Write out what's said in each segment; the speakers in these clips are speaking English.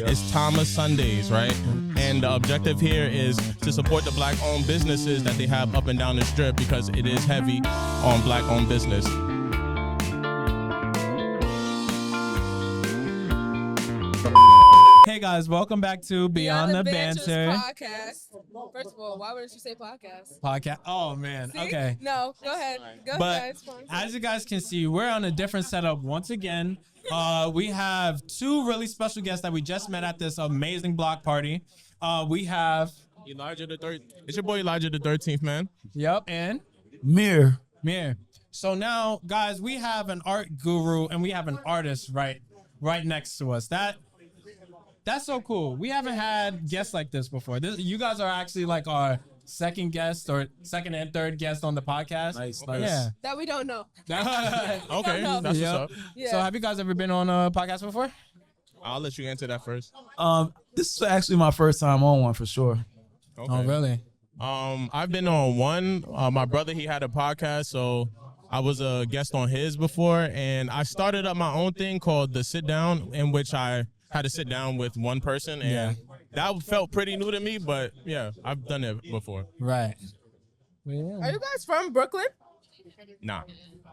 It's Tama Sundays, right? And the objective here is to support the black-owned businesses that they have up and down the strip because it is heavy on black-owned business. Hey guys, welcome back to Beyond the Banter podcast. First of all, why wouldn't you say podcast? Podcast. Oh man, See? Okay. No, go ahead. Go ahead, guys. As you guys can see, we're on a different setup once again. We have two really special guests that we just met at this amazing block party. We have Elijah the 13th. It's your boy Elijah the 13th, man. Yep, and Mir. So now, guys, we have an art guru and we have an artist right next to us. That's so cool. We haven't had guests like this before. You guys are actually like our second guest or second and third guest on the podcast. Nice. Yeah. That we don't know. Okay, know. that's what's up. Yeah. So have you guys ever been on a podcast before? I'll let you answer that first. This is actually my first time on one for sure. Okay. Oh, really? I've been on one. My brother, he had a podcast, so I was a guest on his before, and I started up my own thing called The Sit Down, in which I had to sit down with one person, and that felt pretty new to me, but yeah, I've done it before. Right. Are you guys from Brooklyn? Nah,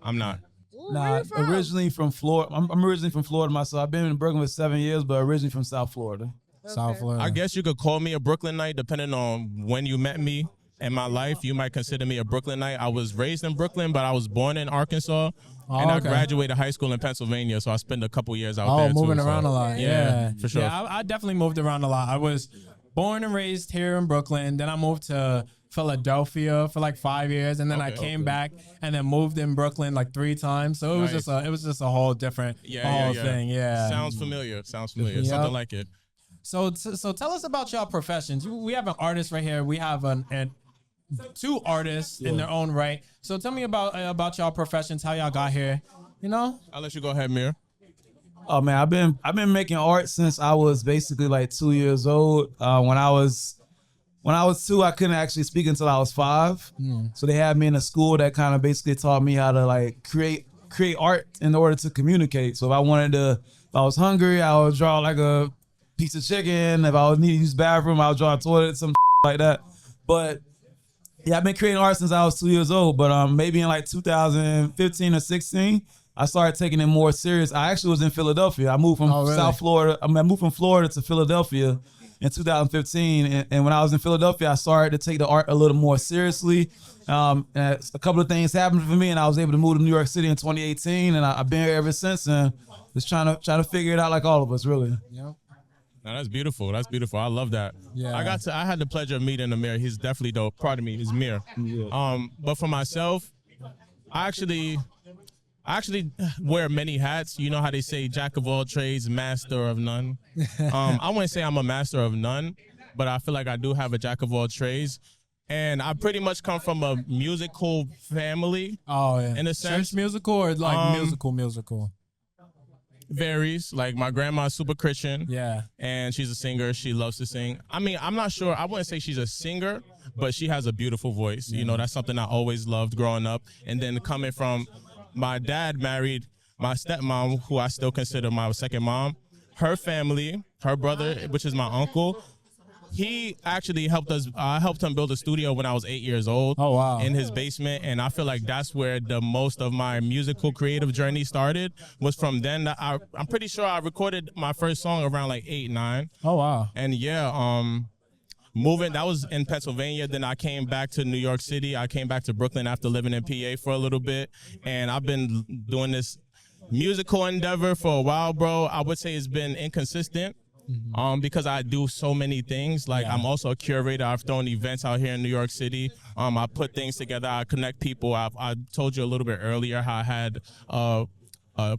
I'm not. Ooh, where Nah, you from? originally from Florida. I'm originally from Florida myself. I've been in Brooklyn for 7 years, but originally from South Florida. South Florida. I guess you could call me a Brooklynite depending on when you met me in my life. You might consider me a Brooklynite. I was raised in Brooklyn, but I was born in Arkansas, and I graduated high school in Pennsylvania, so I spent a couple years out there too. Moving around a lot. Yeah, for sure. Yeah, I definitely moved around a lot. I was born and raised here in Brooklyn. Then I moved to Philadelphia for like 5 years, and then I came back and then moved in Brooklyn like 3 times. So it was just a whole different thing. Yeah. Sounds familiar. Yep. Something like it. So tell us about y'all professions. We have an artist right here. We have two artists in their own right. So tell me about y'all professions, how y'all got here. You know? I'll let you go ahead, Mir. Oh man, I've been making art since I was basically like 2 years old. When I was 2, I couldn't actually speak until I was 5. So they had me in a school that kind of basically taught me how to like create art in order to communicate. So if I was hungry, I would draw like a piece of chicken. If I was needing to use the bathroom, I would draw a toilet, some like that. But yeah, I've been creating art since I was 2 years old. But maybe in like 2015 or 16, I started taking it more serious. I actually was in Philadelphia. I moved from South Florida. I moved from Florida to Philadelphia in 2015. And when I was in Philadelphia, I started to take the art a little more seriously. And a couple of things happened for me, and I was able to move to New York City in 2018. And I've been here ever since, and just trying to figure it out like all of us, really. Yep. No, that's beautiful. I love that. Yeah. I had the pleasure of meeting Amir. He's definitely dope. Pardon me, he's Mir. Yeah. But for myself, I actually wear many hats. You know how they say jack of all trades, master of none. I wouldn't say I'm a master of none, but I feel like I do have a jack of all trades. And I pretty much come from a musical family. Oh yeah. In a sense. Church musical or like musical? Varies. Like my grandma's super Christian. Yeah. And she's a singer. She loves to sing. I mean, I'm not sure. I wouldn't say she's a singer, but she has a beautiful voice. You know, that's something I always loved growing up. And then coming from my dad married my stepmom, who I still consider my second mom. Her family, her brother, which is my uncle, he actually helped us. I helped him build a studio when I was 8 years old. Oh, wow. In his basement, and I feel like that's where the most of my musical creative journey started. Was from then. I'm pretty sure I recorded my first song around like 8, 9. Oh wow. And moving, that was in Pennsylvania. Then I came back to New York City. I came back to Brooklyn after living in PA for a little bit, and I've been doing this musical endeavor for a while, bro. I would say it's been inconsistent. Because I do so many things. Like I'm also a curator. I've thrown events out here in New York City. I put things together. I connect people. I told you a little bit earlier how I had a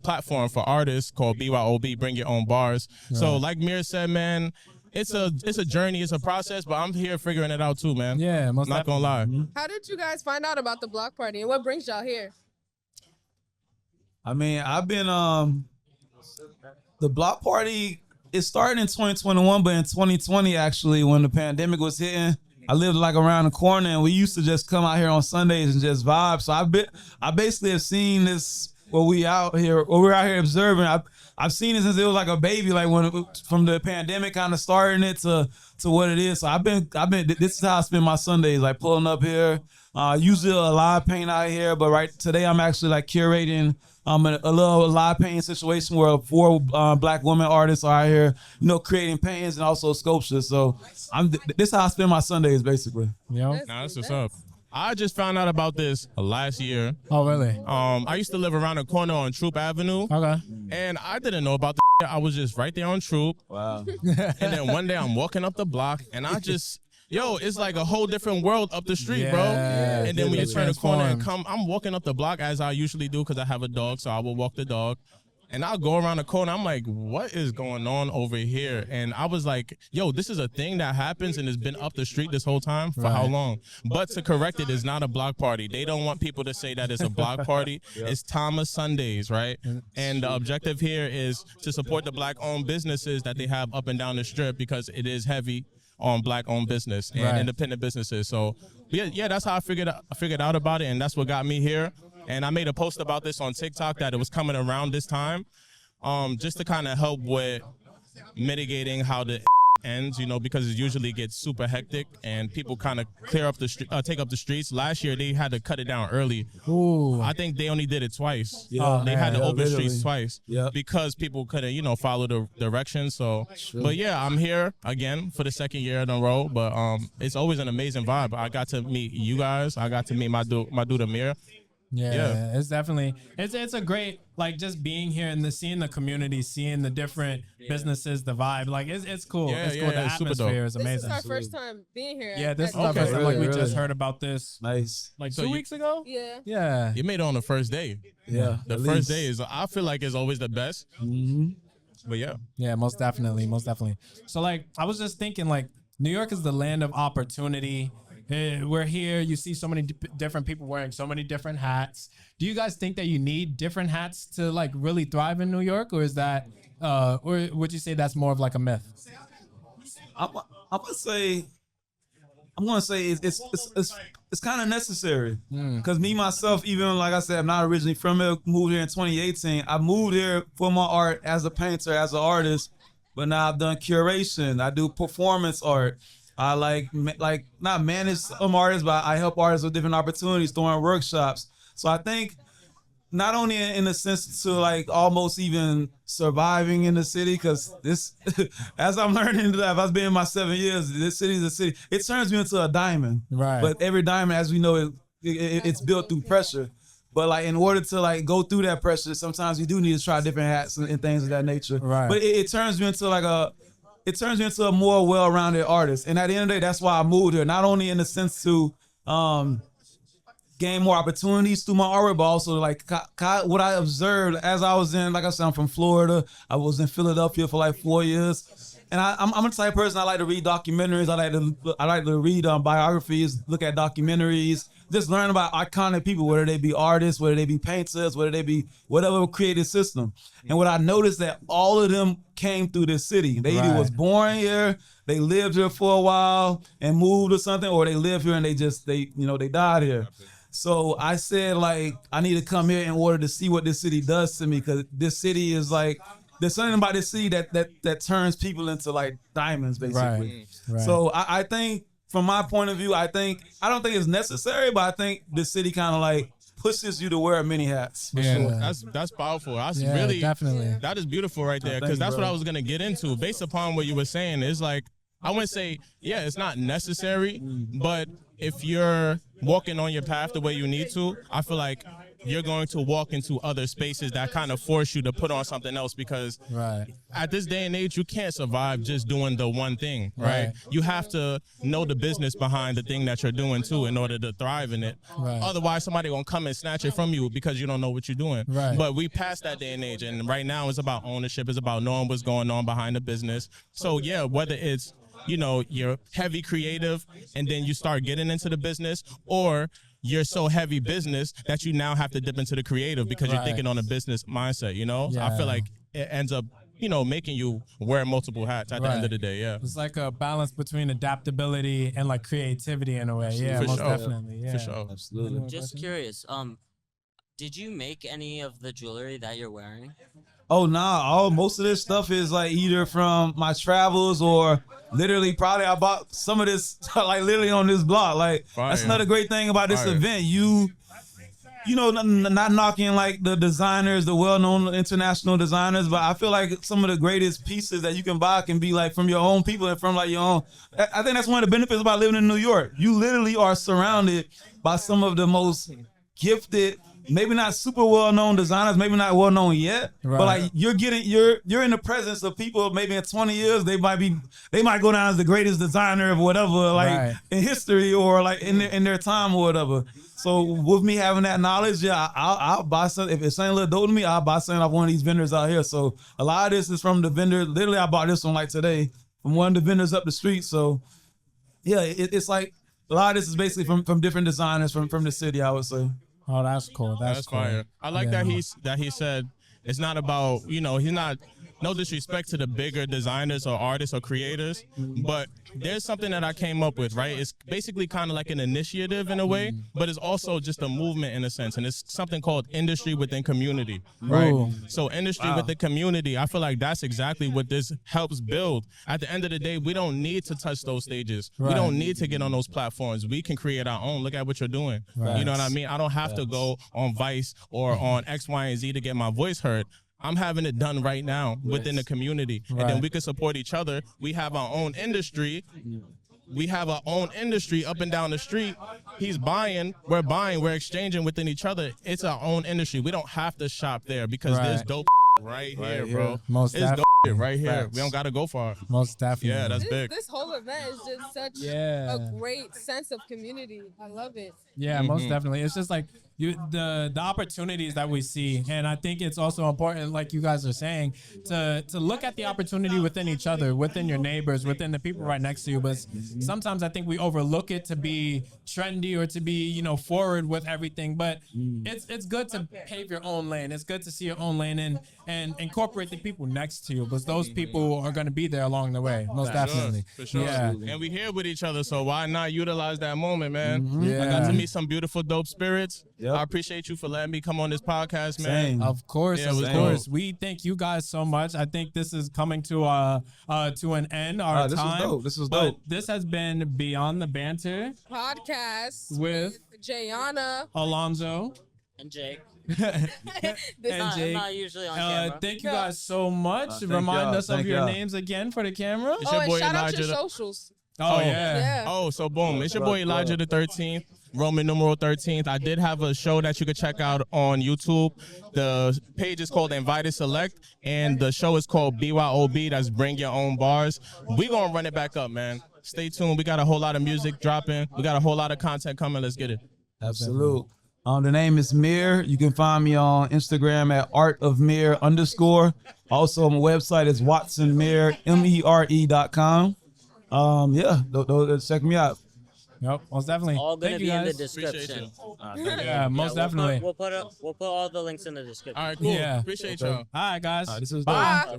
platform for artists called BYOB, Bring Your Own Bars. Right. So like Mir said, man, it's a journey, it's a process, but I'm here figuring it out too, man. Yeah, I'm not gonna lie. How did you guys find out about the block party, and what brings y'all here? I mean, I've been the block party. It started in 2021, but in 2020, actually, when the pandemic was hitting, I lived like around the corner, and we used to just come out here on Sundays and just vibe. So I basically have seen this while we're out here observing. I've seen it since it was like a baby, like from the pandemic kind of starting it to what it is. So I've been. This is how I spend my Sundays, like pulling up here. Usually a live paint out here, but today I'm actually like curating a little live painting situation where 4 black women artists are out here, creating paintings and also sculptures. So this is how I spend my Sundays basically. Yeah. Nah, that's what's up. I just found out about this last year. Oh, really? I used to live around the corner on Troop Avenue. Okay. And I didn't know about the I was just right there on Troop. Wow. And then one day I'm walking up the block and I just, it's like a whole different world up the street, bro. And then when you turn the corner and I'm walking up the block as I usually do because I have a dog, so I will walk the dog. And I'll go around the corner. I'm like, what is going on over here? And I was like, this is a thing that happens and it's been up the street this whole time for how long? But to correct it, it's not a block party. They don't want people to say that it's a block party. It's Tama Sundays, right? And the objective here is to support the black-owned businesses that they have up and down the strip because it is heavy on black-owned business and independent businesses. So, yeah, that's how I figured out about it, and that's what got me here. And I made a post about this on TikTok that it was coming around this time, just to kind of help with mitigating how the ends, because it usually gets super hectic and people kind of clear up take up the streets. Last year they had to cut it down early. Ooh. I think they only did it twice. Yeah. They had to open literally. streets twice because people couldn't, follow the directions. So, but yeah, I'm here again for the second year in a row. But it's always an amazing vibe. I got to meet you guys. I got to meet my dude Amir. Yeah, it's definitely it's a great, like, just being here and seeing the community, seeing the different businesses, the vibe, like it's cool. It's cool. The atmosphere is amazing. This is our first time being here. Yeah, this is our first time. Like, we just heard about this Nice. like So 2 you- weeks ago. Yeah. Yeah. You made it on the first day. Yeah. The first day I feel like is always the best. But yeah. Yeah, most definitely. So, like, I was just thinking, like, New York is the land of opportunity. We're here. You see so many different people wearing so many different hats. Do you guys think that you need different hats to, like, really thrive in New York, or is that, or would you say that's more of like a myth? I'm gonna say it's kind of necessary because me myself, even like I said, I'm not originally from here. Moved here in 2018. I moved here for my art as a painter, as an artist, but now I've done curation. I do performance art. I like not manage some artists, but I help artists with different opportunities, throwing workshops. So I think not only in the sense to like almost even surviving in the city, because this, as I'm learning to life, I've been in my 7 years. This city is a city. It turns me into a diamond. Right. But every diamond, as we know, it's built through pressure. But like in order to like go through that pressure, sometimes you do need to try different hats and things of that nature. Right. But it turns me into a more well-rounded artist. And at the end of the day, that's why I moved here. Not only in the sense to gain more opportunities through my artwork, but also like what I observed as I was in, like I said, I'm from Florida. I was in Philadelphia for like 4 years. And I'm the type of person, I like to read documentaries. I like to read biographies, look at documentaries, just learn about iconic people, whether they be artists, whether they be painters, whether they be whatever creative system. And what I noticed that all of them came through this city. They either was born here, they lived here for a while and moved or something, or they live here and they died here. So I said, like, I need to come here in order to see what this city does to me, because this city is like, there's something about this city that turns people into like diamonds, basically. Right. So I think, from my point of view, I don't think it's necessary, but I think the city kind of like pushes you to wear many hats. For sure. That's powerful. That's Yeah, really definitely. That is beautiful right there, Thank because you, that's bro. what I was gonna get into. Based upon what you were saying, it's like I wouldn't say it's not necessary, but if you're walking on your path the way you need to, I feel like you're going to walk into other spaces that kind of force you to put on something else, because at this day and age, you can't survive just doing the one thing, right? You have to know the business behind the thing that you're doing too in order to thrive in it. Otherwise, somebody gonna come and snatch it from you because you don't know what you're doing. But we passed that day and age, and right now it's about ownership. It's about knowing what's going on behind the business. So yeah, whether it's you're heavy creative and then you start getting into the business, or you're so heavy business that you now have to dip into the creative because you're thinking on a business mindset, I feel like it ends up making you wear multiple hats at the end of the day. Yeah. It's like a balance between adaptability and like creativity in a way. Yeah, For most sure. definitely. Yeah. For sure. Absolutely. Just curious, did you make any of the jewelry that you're wearing? Oh nah, most of this stuff is like either from my travels or literally probably I bought some of this like literally on this block. Like that's Fire. another great thing about this Fire. event. Not knocking like the designers, the well-known international designers, but I feel like some of the greatest pieces that you can buy can be like from your own people and from like your own. I think that's one of the benefits about living in New York. You literally are surrounded by some of the most gifted, maybe not super well-known designers, maybe not well-known yet, Right. but like you're in the presence of people. Maybe in 20 years they might go down as the greatest designer of whatever, like Right. in history or like in their time or whatever. So with me having that knowledge, yeah, I'll buy something. If it's something a little dope to me, I'll buy something off one of these vendors out here. So a lot of this is from the vendor. Literally, I bought this one like today from one of the vendors up the street. So yeah, it's like a lot of this is basically from different designers from the city, I would say. Oh, that's cool. That's cool. fire. I like Yeah. that he said it's not about, he's not, no disrespect to the bigger designers or artists or creators, but there's something that I came up with, right? It's basically kind of like an initiative in a way, but it's also just a movement in a sense. And it's something called industry within community, right? Ooh. So industry with the community, I feel like that's exactly what this helps build. At the end of the day, we don't need to touch those stages. We Right. don't need to get on those platforms. We can create our own. Look at what you're doing. Right. You know what I mean? I don't have to go on Vice or on X, Y, and Z to get my voice heard. I'm having it done right now within the community. And Right. then we can support each other. We have our own industry. We have our own industry up and down the street. He's buying, we're exchanging within each other. It's our own industry. We don't have to shop there because there's Right. dope right here, bro. Most It's def- dope shit right here. Facts. We don't gotta go far. Most definitely. Yeah, that's This, big. this whole event is just such Yeah. a great sense of community. I love it. Yeah, most definitely. It's just like the opportunities that we see, and I think it's also important, like you guys are saying, to look at the opportunity within each other, within your neighbors, within the people right next to you. But sometimes I think we overlook it to be trendy or to be forward with everything. But it's good to pave your own lane. It's good to see your own lane and incorporate the people next to you, because those people are going to be there along the way. Most definitely. For sure. Yeah. And we here with each other, so why not utilize that moment, man? I Yeah. got to meet some beautiful, dope spirits. Yep. I appreciate you for letting me come on this podcast, man. Same. Of course, Yeah, it of was course. dope. We thank you guys so much. I think this is coming to an end. Our This was time. dope. This was But dope. this has been Beyond the Banter Podcast with Jayana. Alonzo And Jake. This and I'm Jake. not usually on camera. Thank you No. guys so much. thank Remind y'all. us of Thank your y'all. names again for the camera. It's Oh, your and boy shout out your Elijah. socials. Oh, Oh. yeah. Yeah. Oh, so boom. It's your boy Elijah the 13th, Roman numeral 13th. I did have a show that you could check out on YouTube. The page is called Invited Select, and the show is called BYOB. That's Bring Your Own Bars. We gonna run it back up, man. Stay tuned. We got a whole lot of music dropping. We got a whole lot of content coming. Let's get it. Absolute. The name is Mir. You can find me on Instagram at artofmir_. Also, my website is watsonmir, mere.com. Check me out. Yep, most definitely. All gonna Thank be you in the guys. description. Yeah, most definitely. We'll put all the links in the description. All right, cool. Yeah. Appreciate y'all. All right, guys. This is dope. Bye.